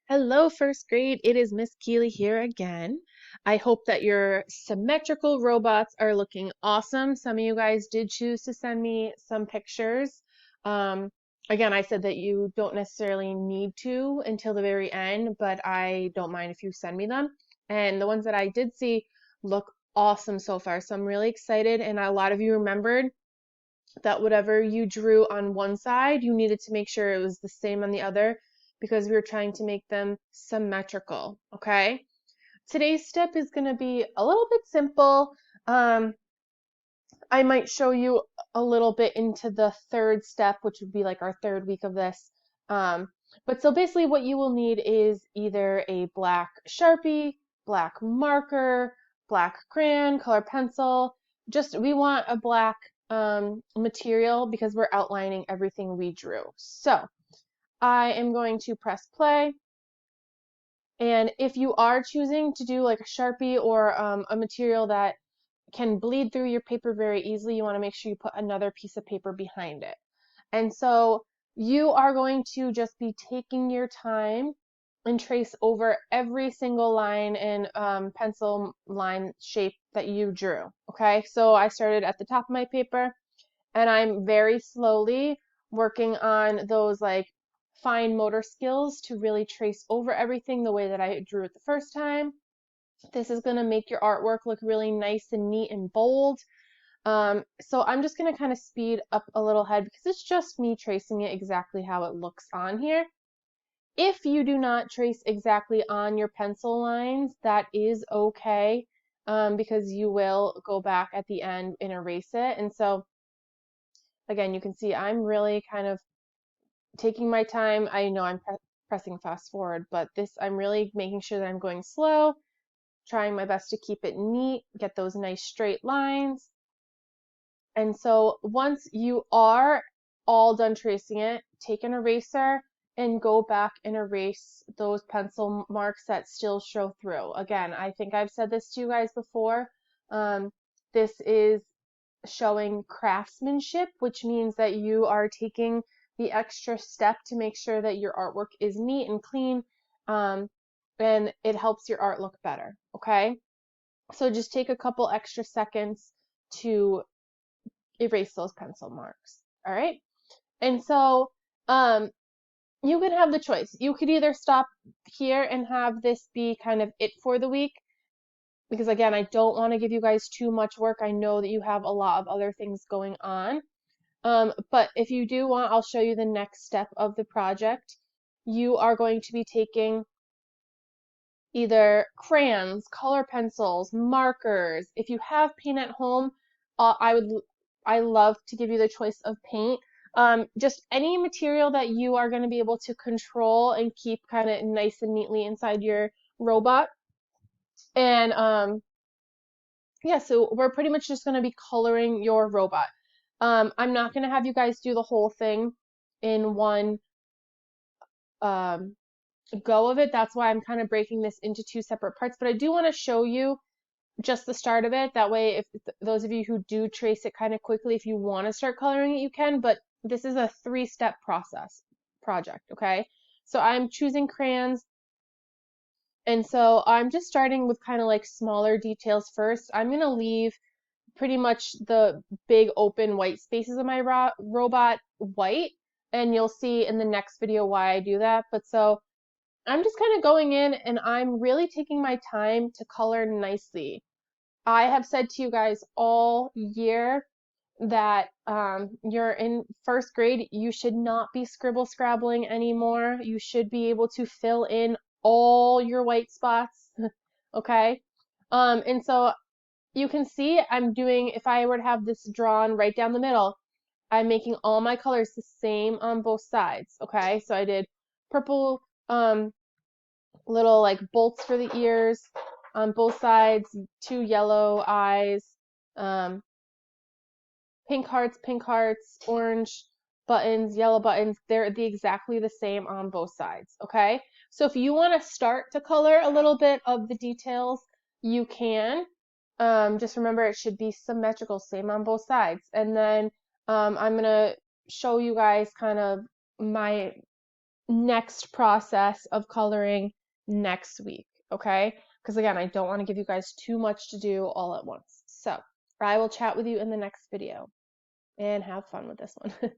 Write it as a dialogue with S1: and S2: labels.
S1: Hello, first grade. It is Miss Keeley here again. I hope that your symmetrical robots are looking awesome. Some of you guys did choose to send me some pictures. Um, Again, I said that you don't necessarily need to until the very end, but I don't mind if you send me them. And the ones that I did see look awesome so far. So I'm really excited. And a lot of you remembered that whatever you drew on one side, you needed to make sure it was the same on the other because we were trying to make them symmetrical, okay? Today's step is going to be a little bit simple. Um, I might show you a little bit into the third step, which would be like our third week of this. Um, but so basically what you will need is either a black Sharpie, black marker, black crayon, color pencil. Just we want a black material because we're outlining everything we drew. So I am going to press play. And if you are choosing to do like a Sharpie or a material that can bleed through your paper very easily, you want to make sure you put another piece of paper behind it. And so you are going to just be taking your time and trace over every single line and pencil line shape that you drew. Okay, so I started at the top of my paper and I'm very slowly working on those like fine motor skills to really trace over everything the way that I drew it the first time. This is going to make your artwork look really nice and neat and bold. So I'm just going to kind of speed up a little head because it's just me tracing it exactly how it looks on here. If you do not trace exactly on your pencil lines, that is okay, because you will go back at the end and erase it. And so again, you can see I'm really kind of taking my time. I know I'm pressing fast forward, but this I'm really making sure that I'm going slow, trying my best to keep it neat, get those nice straight lines. And so once you are all done tracing it, take an eraser and go back and erase those pencil marks that still show through. Again, I think I've said this to you guys before. This is showing craftsmanship, which means that you are taking the extra step to make sure that your artwork is neat and clean, and it helps your art look better, okay? So just take a couple extra seconds to erase those pencil marks. All right. And so you can have the choice. You could either stop here and have this be kind of it for the week, because again, I don't want to give you guys too much work. I know that you have a lot of other things going on. But if you do want, I'll show you the next step of the project. You are going to be taking either crayons, color pencils, markers. If you have paint at home, I love to give you the choice of paint. Just any material that you are going to be able to control and keep kind of nice and neatly inside your robot. And yeah, so we're pretty much just going to be coloring your robot. I'm not going to have you guys do the whole thing in one um, go of it. That's why I'm kind of breaking this into two separate parts, but I do want to show you just the start of it. That way, if those of you who do trace it kind of quickly, if you want to start coloring it, you can, but this is a 3-step project, okay? So I'm choosing crayons, and so I'm just starting with kind of like smaller details first. I'm going to leave pretty much the big open white spaces of my robot white, and you'll see in the next video why I do that. But so I'm just kind of going in and I'm really taking my time to color nicely. I have said to you guys all year that you're in first grade, you should not be scribble scrabbling anymore. You should be able to fill in all your white spots, okay? And so you can see I'm doing, if I were to have this drawn right down the middle, I'm making all my colors the same on both sides, okay? So I did purple, little like bolts for the ears on both sides, 2 yellow eyes, um, pink hearts, orange buttons, yellow buttons. They're exactly the same on both sides, okay? So if you want to start to color a little bit of the details, you can. Just remember it should be symmetrical, same on both sides. And then I'm going to show you guys kind of my next process of coloring next week, okay? Because again, I don't want to give you guys too much to do all at once. So I will chat with you in the next video and have fun with this one.